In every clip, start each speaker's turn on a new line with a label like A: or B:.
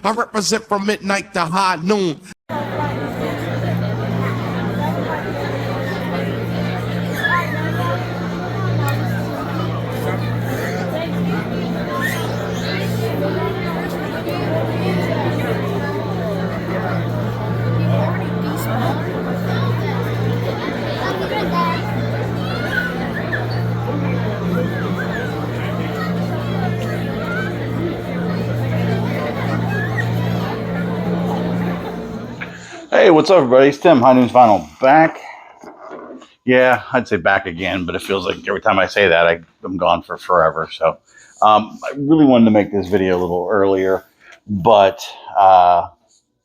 A: I represent from midnight to high noon.
B: Hey, what's up, everybody? It's Tim, High Noons Vinyl, back. Yeah, I'd say back again, but it feels like every time I say that, I'm gone for forever. So I really wanted to make this video a little earlier, but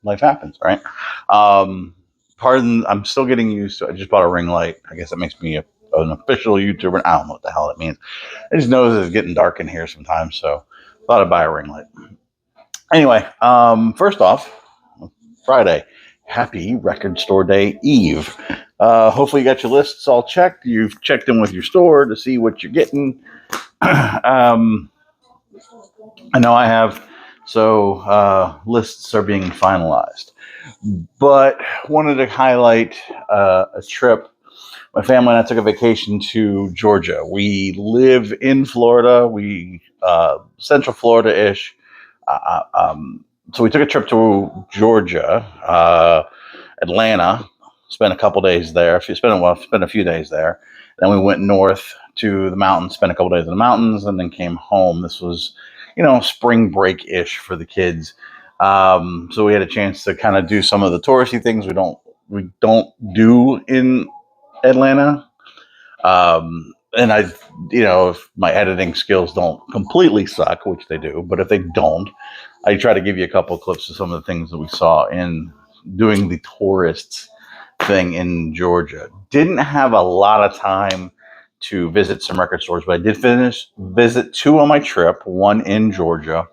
B: life happens, right? Pardon, I'm still getting used to it. I just bought a ring light. I guess that makes me an official YouTuber. I don't know what the hell that means. I just know it's getting dark in here sometimes, so thought I'd buy a ring light. Anyway, first off, Friday. Happy Record Store Day Eve. Hopefully you got your lists all checked. You've checked in with your store to see what you're getting. I know I have. So lists are being finalized. But wanted to highlight a trip. My family and I took a vacation to Georgia. We live in Florida. We Central Florida-ish. So we took a trip to Georgia, Atlanta, spent a couple days there. Spent a few days there. Then we went north to the mountains, spent a couple days in the mountains, and then came home. This was, spring break-ish for the kids. So we had a chance to kind of do some of the touristy things we don't do in Atlanta. And if my editing skills don't completely suck, which they do, but if they don't, I try to give you a couple of clips of some of the things that we saw in doing the tourists thing in Georgia. Didn't have a lot of time to visit some record stores, but I did visit two on my trip, one in Georgia,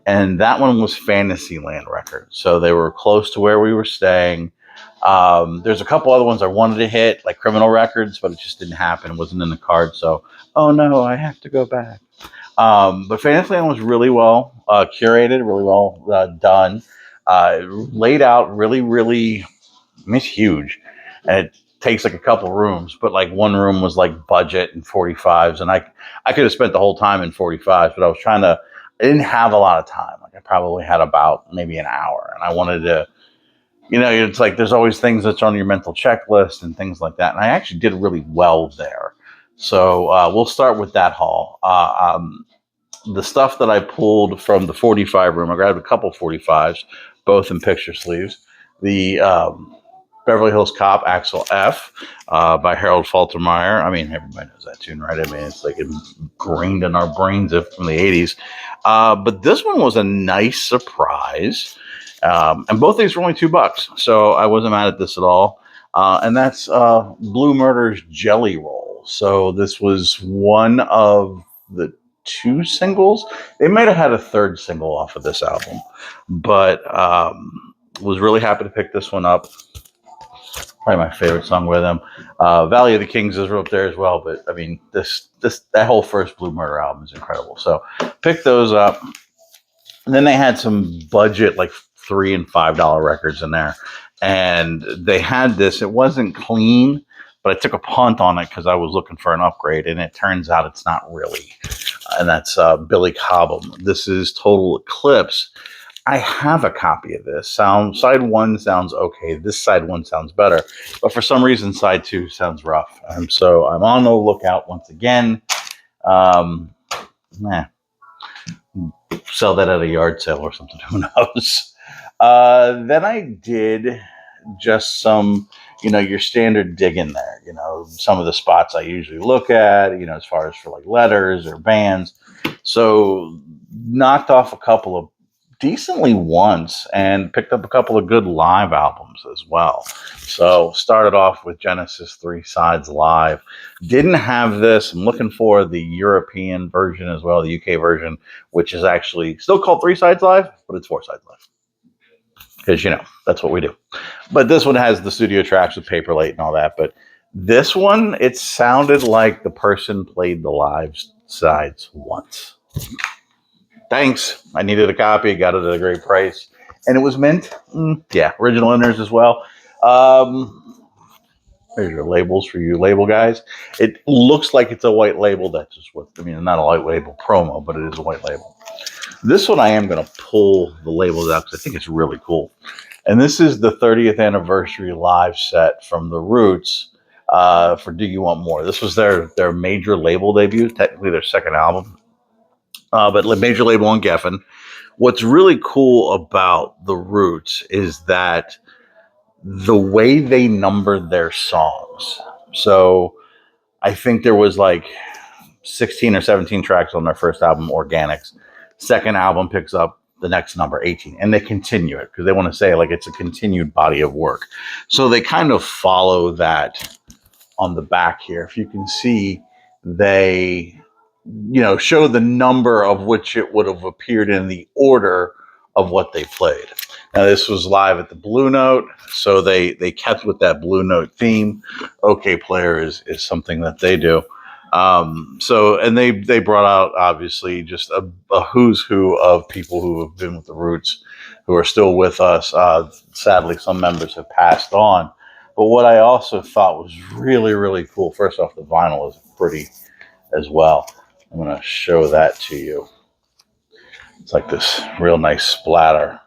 B: and that one was Fantasyland Records. So they were close to where we were staying. There's a couple other ones I wanted to hit, like Criminal Records, but it just didn't happen. It wasn't in the card. So, oh no, I have to go back. But Fantasyland was really well curated, really well done. Laid out really, really, it's huge. And it takes like a couple rooms, but like one room was like budget and 45s. And I could have spent the whole time in 45s, but I didn't have a lot of time. Like I probably had about maybe an hour, and I wanted to, it's like there's always things that's on your mental checklist and things like that. And I actually did really well there. So we'll start with that haul. The stuff that I pulled from the 45 room, I grabbed a couple 45s, both in picture sleeves. The Beverly Hills Cop, Axel F, by Harold Faltermeyer. I mean, everybody knows that tune, right? I mean, it's like ingrained in our brains from the 80s. But this one was a nice surprise. And both these were only $2, so I wasn't mad at this at all. And that's Blue Murder's Jelly Roll. So this was one of the two singles. They might have had a third single off of this album, but was really happy to pick this one up. Probably my favorite song with them. Valley of the Kings is up there as well, but I mean, that whole first Blue Murder album is incredible. So pick those up. And then they had some budget, like $3 and $5 records in there, and they had this. It wasn't clean, but I took a punt on it because I was looking for an upgrade, and it turns out it's not really. And that's Billy Cobham. This is Total Eclipse. I have a copy of this. Side one sounds okay. This side one sounds better, but for some reason, side two sounds rough. So I'm on the lookout once again. Sell that at a yard sale or something. Who knows? Then I did just some, your standard digging there. Some of the spots I usually look at, as far as for like letters or bands. So knocked off a couple of decently once and picked up a couple of good live albums as well. So started off with Genesis 3 Sides Live. Didn't have this. I'm looking for the European version as well, the UK version, which is actually still called 3 Sides Live, but it's 4 Sides Live. Because, that's what we do. But this one has the studio tracks with Paperlate and all that. But this one, it sounded like the person played the live sides once. thanks. I needed a copy. Got it at a great price, and it was mint. Yeah, original owners as well. There's your labels for you label guys. It looks like it's a white label. That's just what I mean. Not a white label promo, but it is a white label. This one I am going to pull the labels out because I think it's really cool. And this is the 30th anniversary live set from The Roots for Do You Want More. This was their major label debut, technically their second album, but major label on Geffen. What's really cool about The Roots is that the way they numbered their songs. So I think there was like 16 or 17 tracks on their first album, Organics. Second album picks up the next number, 18, and they continue it because they want to say like it's a continued body of work. So they kind of follow that on the back here. If you can see, they show the number of which it would have appeared in the order of what they played. Now this was live at the Blue Note, so they kept with that Blue Note theme. OK Player is something that they do. And they brought out obviously just a who's who of people who have been with the Roots, who are still with us. Sadly, some members have passed on. But what I also thought was really, really cool. First off, the vinyl is pretty as well. I'm going to show that to you. It's like this real nice splatter.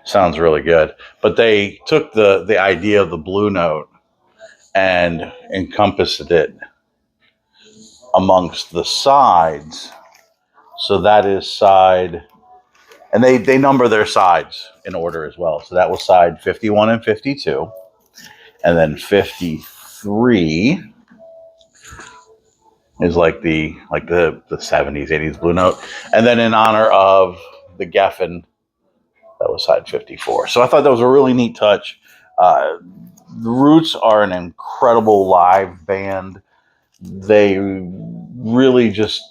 B: Sounds really good. But they took the idea of the Blue Note and encompassed it amongst the sides. So that is side, and they number their sides in order as well. So that was side 51 and 52. And then 53 is like the 70s, 80s Blue Note. And then in honor of the Geffen, that was side 54. So I thought that was a really neat touch. The Roots are an incredible live band. They really just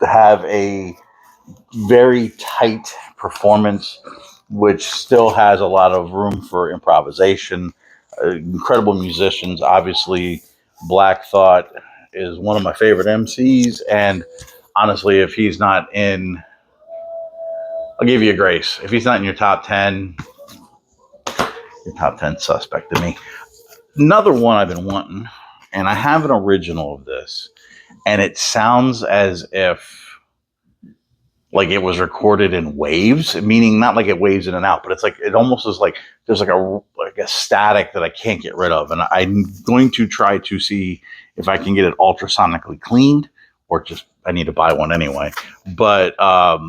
B: have a very tight performance, which still has a lot of room for improvisation. Incredible musicians. Obviously, Black Thought is one of my favorite MCs. And honestly, if he's not in, I'll give you a grace. If he's not in your top 10, your top 10 suspect to me. Another one I've been wanting, and I have an original of this, and it sounds as if like it was recorded in waves, meaning not like it waves in and out, but it's like it almost is like there's like a static that I can't get rid of, and I'm going to try to see if I can get it ultrasonically cleaned, or just I need to buy one anyway. But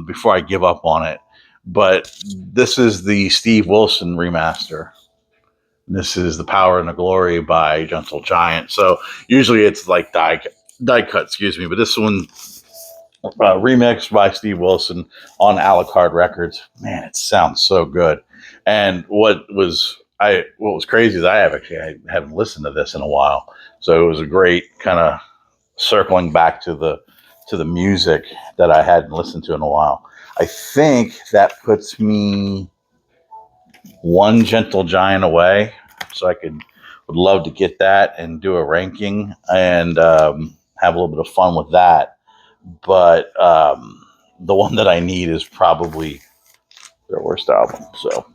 B: before I give up on it, but this is the Steve Wilson remaster. This is The Power and the Glory by Gentle Giant. So usually it's like die cut, excuse me, but this one remixed by Steve Wilson on Alucard Records. Man, it sounds so good. And what was crazy is I haven't listened to this in a while. So it was a great kind of circling back to the music that I hadn't listened to in a while. I think that puts me one Gentle Giant away, so I would love to get that and do a ranking and have a little bit of fun with that. But the one that I need is probably their worst album. So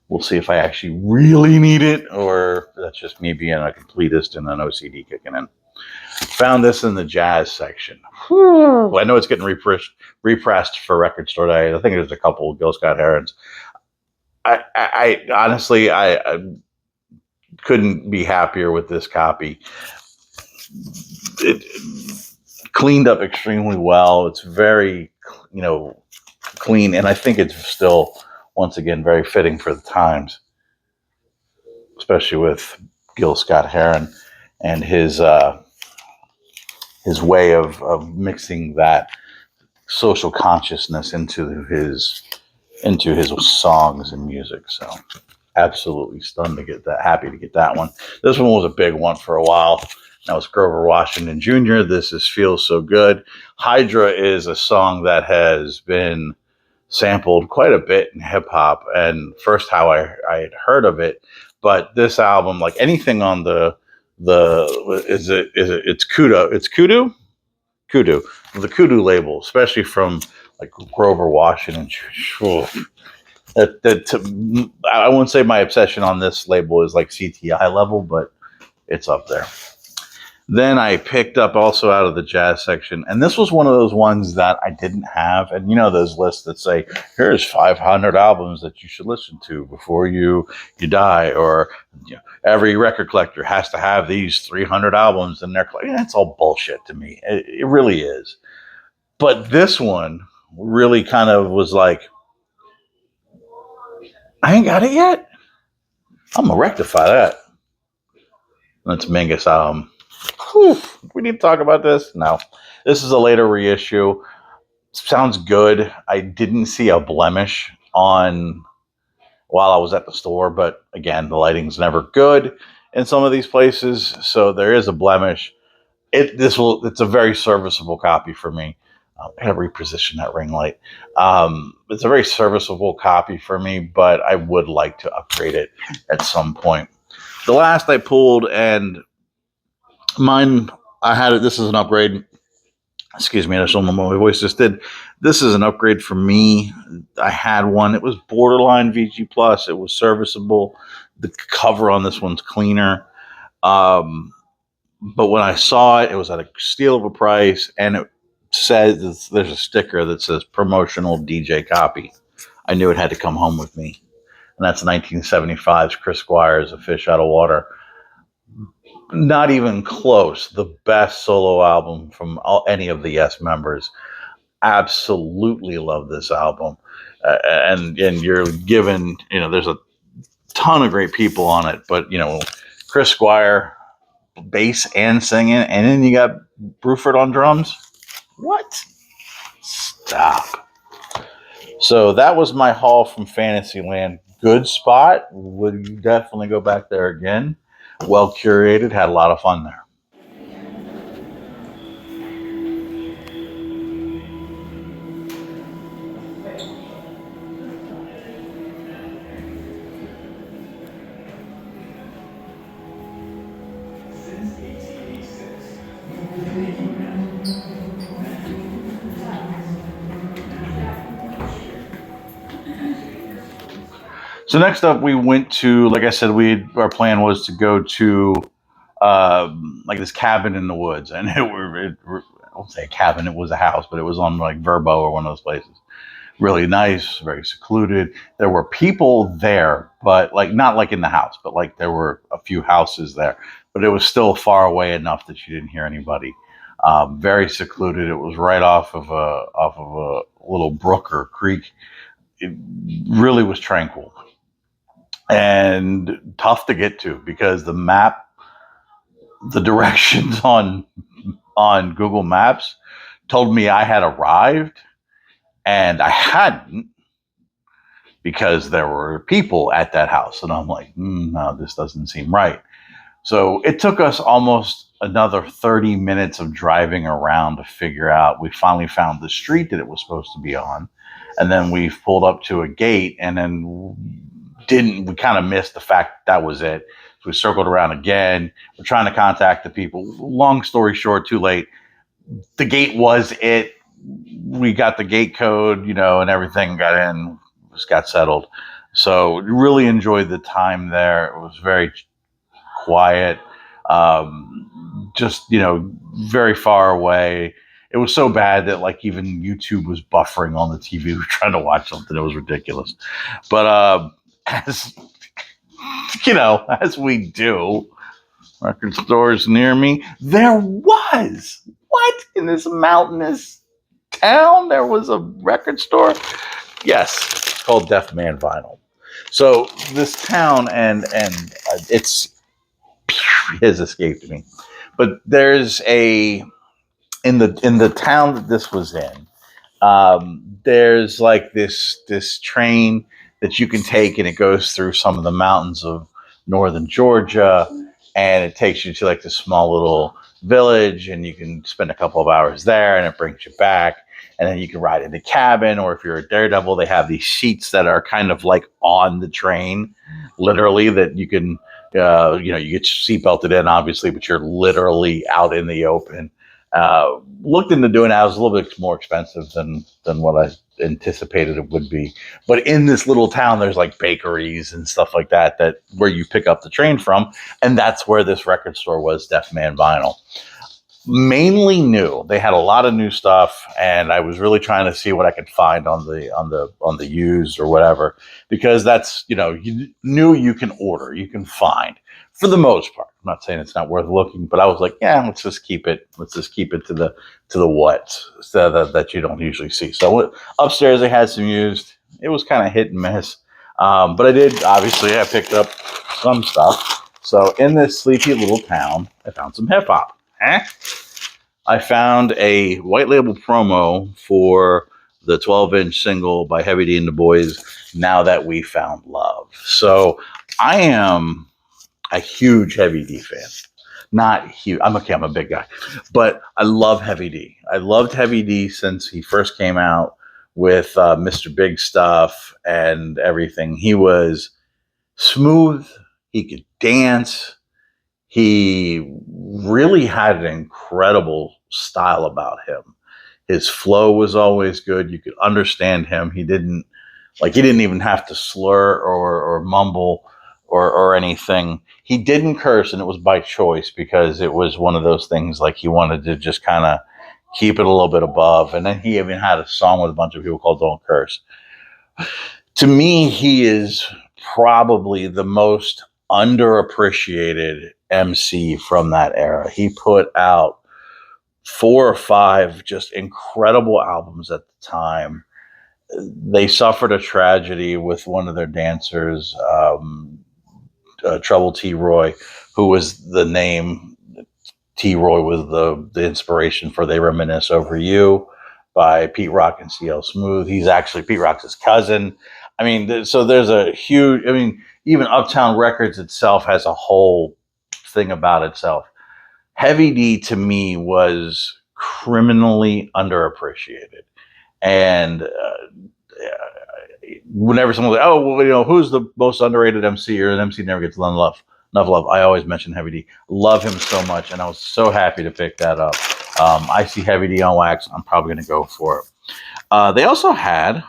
B: we'll see if I actually really need it, or that's just me being a completist and an OCD kicking in. Found this in the jazz section. Well, I know it's getting repressed for Record Store Day. I think there's a couple of Gil Scott-Herons. I honestly, I couldn't be happier with this copy. It cleaned up extremely well. It's very, clean, and I think it's still, once again, very fitting for the times, especially with Gil Scott-Heron and his way of mixing that social consciousness into his songs and music. So absolutely stunned to get that, happy to get that one. This one was a big one for a while. That was Grover Washington Jr. This is Feels So Good. Hydra is a song that has been sampled quite a bit in hip hop, and first how I had heard of it, but this album, like anything on it's Kudu, the Kudu label, especially from like Grover Washington. I wouldn't say my obsession on this label is like CTI level, but it's up there. Then I picked up also out of the jazz section, and this was one of those ones that I didn't have. And you know those lists that say, here's 500 albums that you should listen to before you die, or you know, every record collector has to have these 300 albums in their collection. That's all bullshit to me. It really is. But this one really kind of was like, I ain't got it yet. I'm going to rectify that. That's Mingus album. Whew, we need to talk about this? No. This is a later reissue. Sounds good. I didn't see a blemish on while I was at the store, but again, the lighting's never good in some of these places, so there is a blemish. It's a very serviceable copy for me. I gotta reposition that ring light. It's a very serviceable copy for me, but I would like to upgrade it at some point. The last I pulled, and mine, I had it. This is an upgrade. Excuse me, I don't know what my voice just did. This is an upgrade for me. I had one. It was borderline VG Plus. It was serviceable. The cover on this one's cleaner. But when I saw it, it was at a steal of a price, and it says there's a sticker that says promotional DJ copy. I knew it had to come home with me. And that's 1975's Chris Squire's A Fish Out of Water. Not even close. The best solo album from any of the Yes members. Absolutely love this album. And you're given, there's a ton of great people on it, but, Chris Squire, bass and singing, and then you got Bruford on drums. What? Stop. So that was my haul from Fantasyland. Good spot. Would definitely go back there again. Well curated. Had a lot of fun there. So next up, we went to, like I said, our plan was to go to like this cabin in the woods, and I won't say a cabin, it was a house, but it was on like Verbo or one of those places. Really nice, very secluded. There were people there, but like not like in the house, but like there were a few houses there, but it was still far away enough that you didn't hear anybody. Very secluded. It was right off of a little brook or creek. It really was tranquil and tough to get to because the map, the directions on Google Maps told me I had arrived, and I hadn't, because there were people at that house, and I'm like, no, this doesn't seem right. So it took us almost another 30 minutes of driving around to figure out. We finally found the street that it was supposed to be on, and then we pulled up to a gate, and then we kind of missed the fact that was it. So we circled around again. We're trying to contact the people. Long story short, too late. The gate was it. We got the gate code, and everything, got in, just got settled. So really enjoyed the time there. It was very quiet. Just, very far away. It was so bad that like even YouTube was buffering on the TV. We were trying to watch something. It was ridiculous. But as we do, record stores near me, there was, what, in this mountainous town, there was a record store? Yes, it's called Deaf Man Vinyl. So this town, and it's has escaped me, but there's in the town that this was in, there's like this train that you can take, and it goes through some of the mountains of northern Georgia, and it takes you to like this small little village, and you can spend a couple of hours there, and it brings you back, and then you can ride in the cabin, or if you're a daredevil, they have these seats that are kind of like on the train, literally, that you can, you get seatbelted in, obviously, but you're literally out in the open, Looked into doing it. It was a little bit more expensive than what I anticipated it would be. But in this little town, there's like bakeries and stuff like that where you pick up the train from, and that's where this record store was, Deaf Man Vinyl. Mainly new. They had a lot of new stuff, and I was really trying to see what I could find on the used or whatever, because that's, new you can order, you can find for the most part. I'm not saying it's not worth looking, but I was like, yeah, let's just keep it to the what so that you don't usually see. So upstairs they had some used. It was kind of hit and miss, but I picked up some stuff. So in this sleepy little town, I found some hip hop. I found a white label promo for the 12-inch single by Heavy D and the Boys, Now That We Found Love. So I am a huge Heavy D fan. Not huge. I'm a big guy, but I love Heavy D. I loved Heavy D since he first came out with Mr. Big Stuff and everything. He was smooth. He could dance. He really had an incredible style about him. His flow was always good. You could understand him. He didn't even have to slur or mumble or anything. He didn't curse, and it was by choice, because it was one of those things like he wanted to just kind of keep it a little bit above. And then he even had a song with a bunch of people called Don't Curse. To me, he is probably the most underappreciated MC from that era. He put out 4 or 5 just incredible albums at the time. They suffered a tragedy with one of their dancers, Trouble T. Roy, who was the name. T. Roy was the inspiration for They Reminisce Over You by Pete Rock and CL Smooth. He's actually Pete Rock's cousin. I mean, so there's a huge, even Uptown Records itself has a whole thing about itself. Heavy D to me was criminally underappreciated. And whenever someone's like, oh, well, who's the most underrated MC, or an MC never gets enough love, I always mention Heavy D. Love him so much, and I was so happy to pick that up. I see Heavy D on wax. I'm probably going to go for it. They also had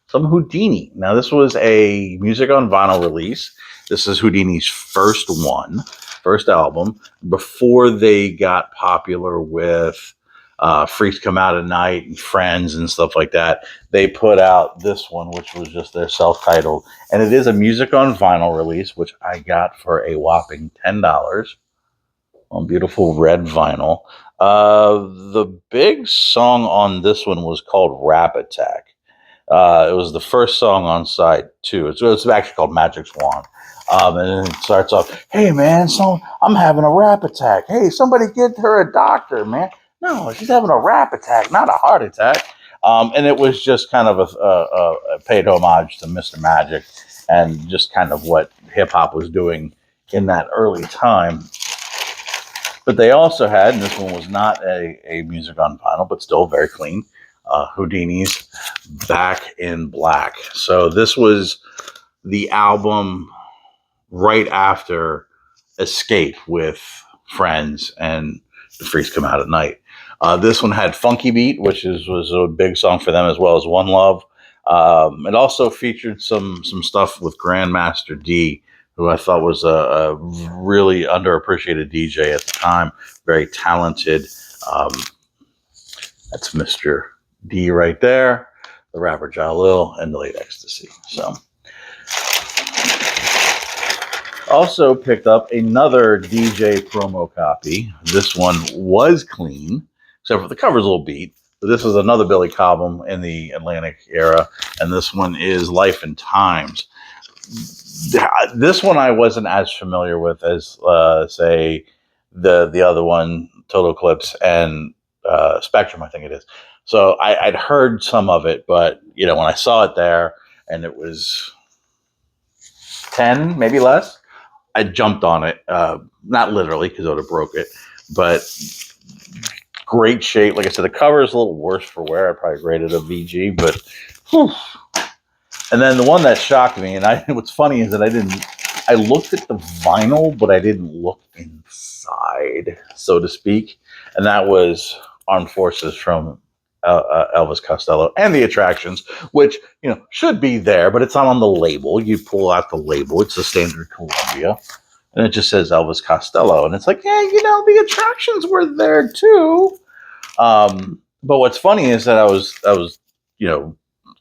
B: some Houdini. Now, this was a music on vinyl release. This is Houdini's first album, before they got popular with Freaks Come Out at Night and Friends and stuff like that. They put out this one, which was just their self-titled, and it is a music on vinyl release, which I got for a whopping $10 on beautiful red vinyl. The big song on this one was called Rap Attack. It was the first song on side 2. It's actually called Magic Swan. And then it starts off, hey, man, I'm having a rap attack. Hey, somebody get her a doctor, man. No, she's having a rap attack, not a heart attack. And it was just kind of a paid homage to Mr. Magic and just kind of what hip-hop was doing in that early time. But they also had, and this one was not a music on vinyl, but still very clean, Houdini's Back in Black. So this was the album right after Escape with Friends and The Freaks Come Out at Night. This one had Funky Beat, which was a big song for them, as well as One Love. It also featured some stuff with Grandmaster D, who I thought was a really underappreciated DJ at the time. Very talented. That's Mr. D right there, the rapper Jalil, and the late Ecstasy. So, also picked up another DJ promo copy. This one was clean, except for the cover's a little beat. But this is another Billy Cobham in the Atlantic era, and this one is Life and Times. This one I wasn't as familiar with as, say, the other one, Total Eclipse and Spectrum, I think it is. So I'd heard some of it, but when I saw it there and it was 10, maybe less, I jumped on it. Not literally, because I would have broke it, but great shape. Like I said, the cover is a little worse for wear. I probably rated a VG, but whew. And then the one that shocked me, and what's funny is that I looked at the vinyl, but I didn't look inside. ride, so to speak, and that was Armed Forces from Elvis Costello and the attractions, which should be there, but it's not on the label. You pull out the label; it's the standard Columbia, and it just says Elvis Costello, and it's like, yeah, the attractions were there too. But what's funny is that I was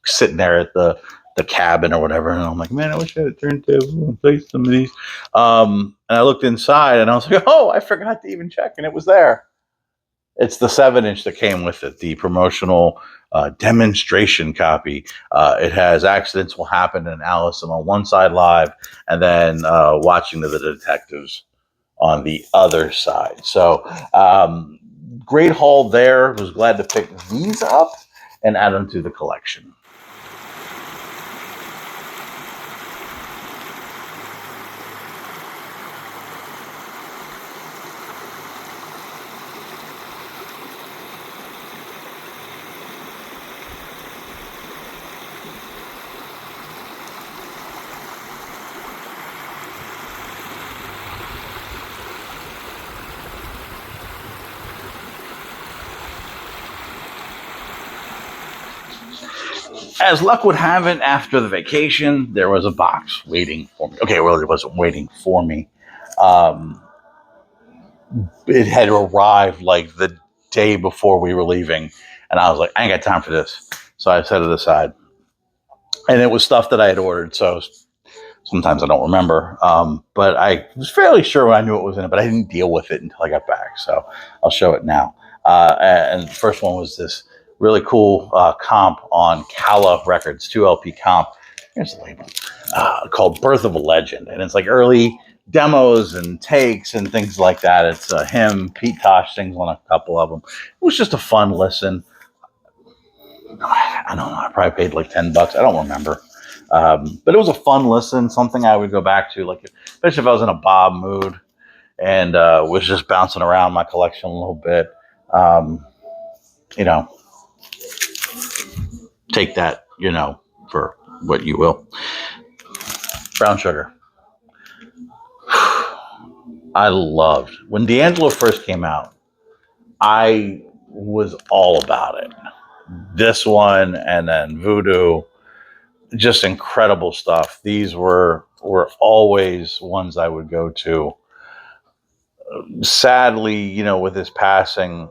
B: sitting there at the cabin or whatever, and I'm like, man, I wish I had a turntable and play some of these. And I looked inside, and I was like, oh, I forgot to even check, and it was there. It's the 7-inch that came with it, the promotional demonstration copy. It has Accidents Will Happen and Allison on one side live, and then Watching the Detectives on the other side. So great haul there. Was glad to pick these up and add them to the collection. As luck would have it, after the vacation, there was a box waiting for me. Okay, well, it wasn't waiting for me. It had arrived like the day before we were leaving, and I was like, I ain't got time for this. So I set it aside. And it was stuff that I had ordered, so sometimes I don't remember. But I was fairly sure I knew what was in it, but I didn't deal with it until I got back. So I'll show it now. And the first one was this really cool comp on Calla Records, 2 LP comp. Here's the label. Called Birth of a Legend. And it's like early demos and takes and things like that. It's him, Pete Tosh sings on a couple of them. It was just a fun listen. I don't know. I probably paid like $10. I don't remember. But it was a fun listen, something I would go back to, like especially if I was in a Bob mood and was just bouncing around my collection a little bit. Take that, for what you will. Brown Sugar. I loved when D'Angelo first came out. I was all about it. This one and then Voodoo, just incredible stuff. These were always ones I would go to. Sadly, with his passing,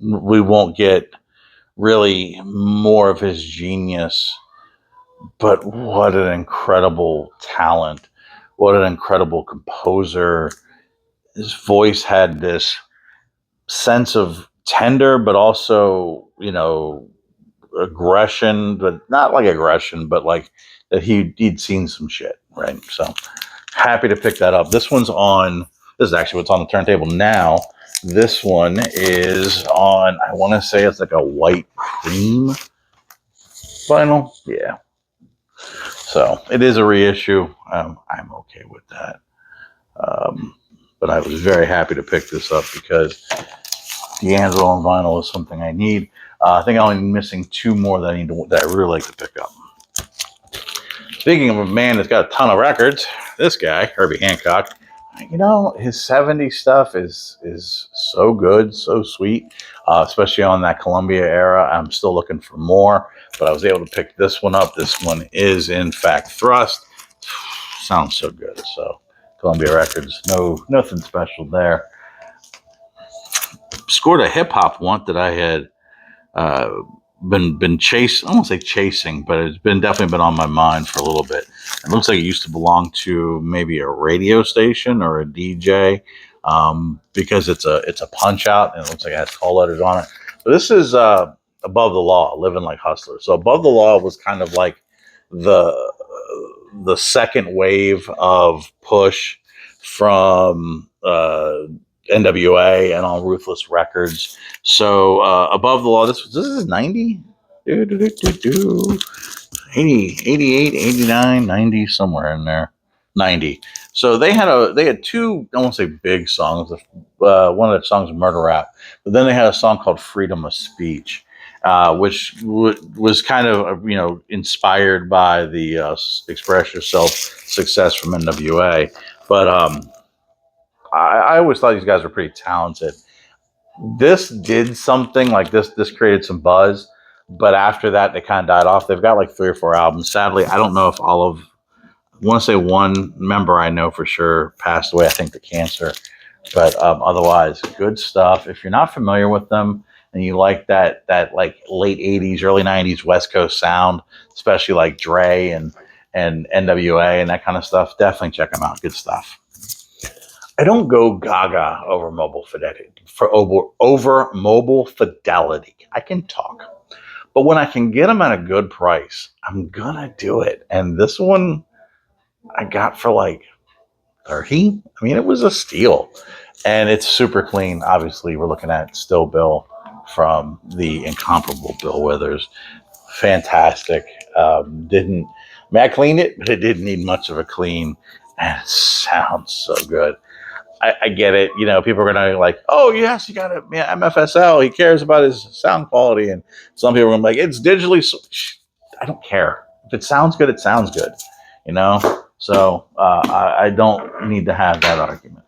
B: we won't get really more of his genius, but what an incredible talent. What an incredible composer. His voice had this sense of tender, but also, aggression, but not like aggression, but like that he'd seen some shit, right? So happy to pick that up. This is actually what's on the turntable now. This one is on, I want to say it's like a white cream vinyl. Yeah. So it is a reissue. I'm okay with that. But I was very happy to pick this up because D'Angelo on vinyl is something I need. I think I'm only missing 2 more that I really like to pick up. Speaking of a man that's got a ton of records, this guy, Herbie Hancock, his 70s stuff is so good, so sweet, especially on that Columbia era. I'm still looking for more, but I was able to pick this one up. This one is, in fact, Thrust. Sounds so good. So Columbia Records, nothing special there. Scored a hip-hop one that I had been chasing. I won't say chasing, but it's definitely been on my mind for a little bit. It looks like it used to belong to maybe a radio station or a DJ, because it's a punch out and it looks like it has call letters on it. But this is Above the Law, Living Like Hustlers. So Above the Law was kind of like the second wave of push from NWA and on Ruthless Records. So Above the Law, this is 90? 80, 88, 89, 90, somewhere in there. 90. So they had 2, I won't say big songs. One of the songs was Murder Rap, but then they had a song called Freedom of Speech, which was kind of inspired by the Express Yourself success from NWA. But I always thought these guys were pretty talented. This did something like this created some buzz, but after that they kind of died off. They've got like 3 or 4 albums. Sadly, I don't know if all of, I want to say one member I know for sure passed away, I think to cancer, but otherwise good stuff. If you're not familiar with them and you like that like late 80s early 90s West Coast sound, especially like Dre and NWA and that kind of stuff, definitely check them out. Good stuff. I don't go gaga over mobile fidelity. Over mobile fidelity, I can talk, but when I can get them at a good price, I'm gonna do it. And this one I got for like 30. I mean, it was a steal, and it's super clean. Obviously, we're looking at Still Bill from the incomparable Bill Withers. Fantastic. Didn't, I mean, I cleaned it, but it didn't need much of a clean, and it sounds so good. I get it. You know, people are gonna like, oh yes, you got a MFSL. He cares about his sound quality, and some people are gonna be like, it's digitally. I don't care. If it sounds good, it sounds good. You know, so I don't need to have that argument.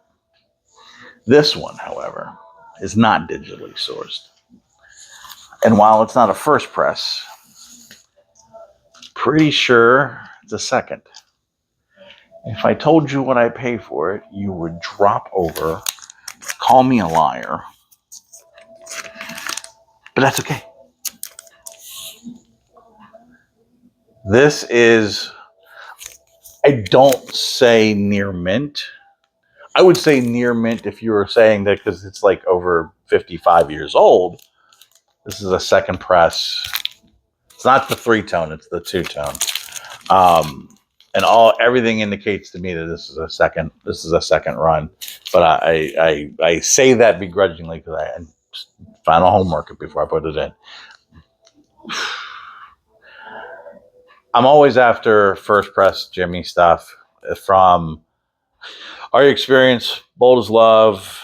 B: This one, however, is not digitally sourced, and while it's not a first press, pretty sure it's a second. If I told you what I pay for it, you would drop over, call me a liar. But that's okay. This is, I don't say near mint. I would say near mint if you were saying that because it's like over 55 years old. This is a second press. It's not the 3-tone, it's the 2-tone. And everything indicates to me that this is a second run. But I say that begrudgingly because I final homework it before I put it in. I'm always after first press Jimmy stuff from Are You Experienced, Bold as Love,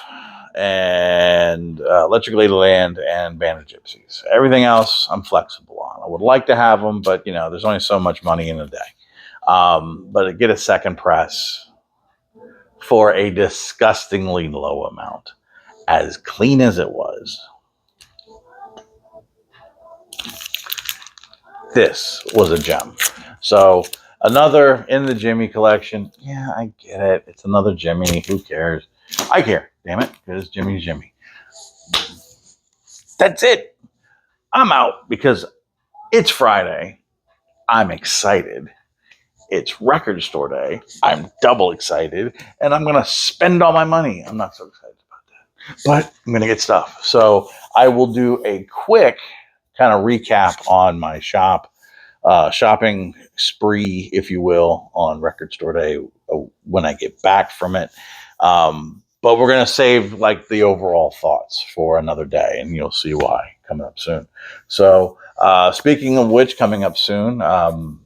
B: and Electric Ladyland and Band of Gypsies. Everything else I'm flexible on. I would like to have them, but you know, there's only so much money in a day. But get a second press for a disgustingly low amount, as clean as it was. This was a gem. So another in the Jimmy collection. Yeah, I get it. It's another Jimmy. Who cares? I care. Damn it, because Jimmy's Jimmy. That's it. I'm out because it's Friday. I'm excited. It's record store day. I'm double excited, and I'm gonna spend all my money. I'm not so excited about that, but I'm gonna get stuff. So I will do a quick kind of recap on my shopping spree, if you will, on record store day when I get back from it. But we're gonna save like the overall thoughts for another day, and you'll see why coming up soon. So. Speaking of which, coming up soon,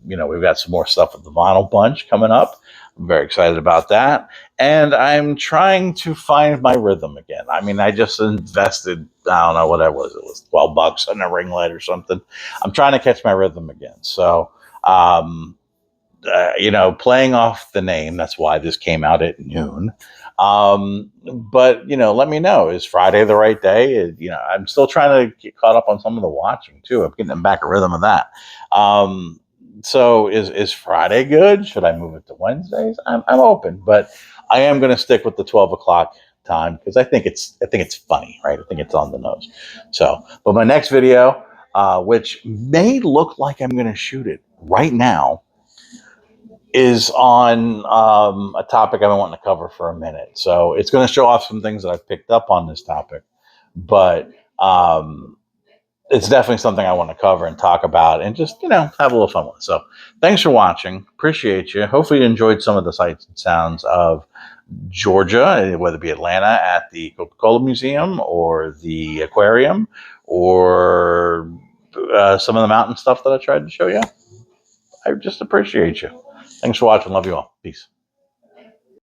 B: we've got some more stuff with the Vinyl Bunch coming up. I'm very excited about that. And I'm trying to find my rhythm again. I mean, I just invested, I don't know what it was $12 on a ring light or something. I'm trying to catch my rhythm again. So, playing off the name, that's why this came out at noon. But let me know, is Friday the right day? I'm still trying to get caught up on some of the watching too. I'm getting back a rhythm of that. So is Friday good? Should I move it to Wednesdays? I'm open, but I am going to stick with the 12 o'clock time because I think it's funny, right? I think it's on the nose. So, but my next video, which may look like I'm going to shoot it right now, is on a topic I've been wanting to cover for a minute. So it's going to show off some things that I've picked up on this topic, but it's definitely something I want to cover and talk about and just, have a little fun with. So thanks for watching. Appreciate you. Hopefully you enjoyed some of the sights and sounds of Georgia, whether it be Atlanta at the Coca-Cola Museum or the aquarium or some of the mountain stuff that I tried to show you. I just appreciate you. Thanks for watching. Love you all. Peace.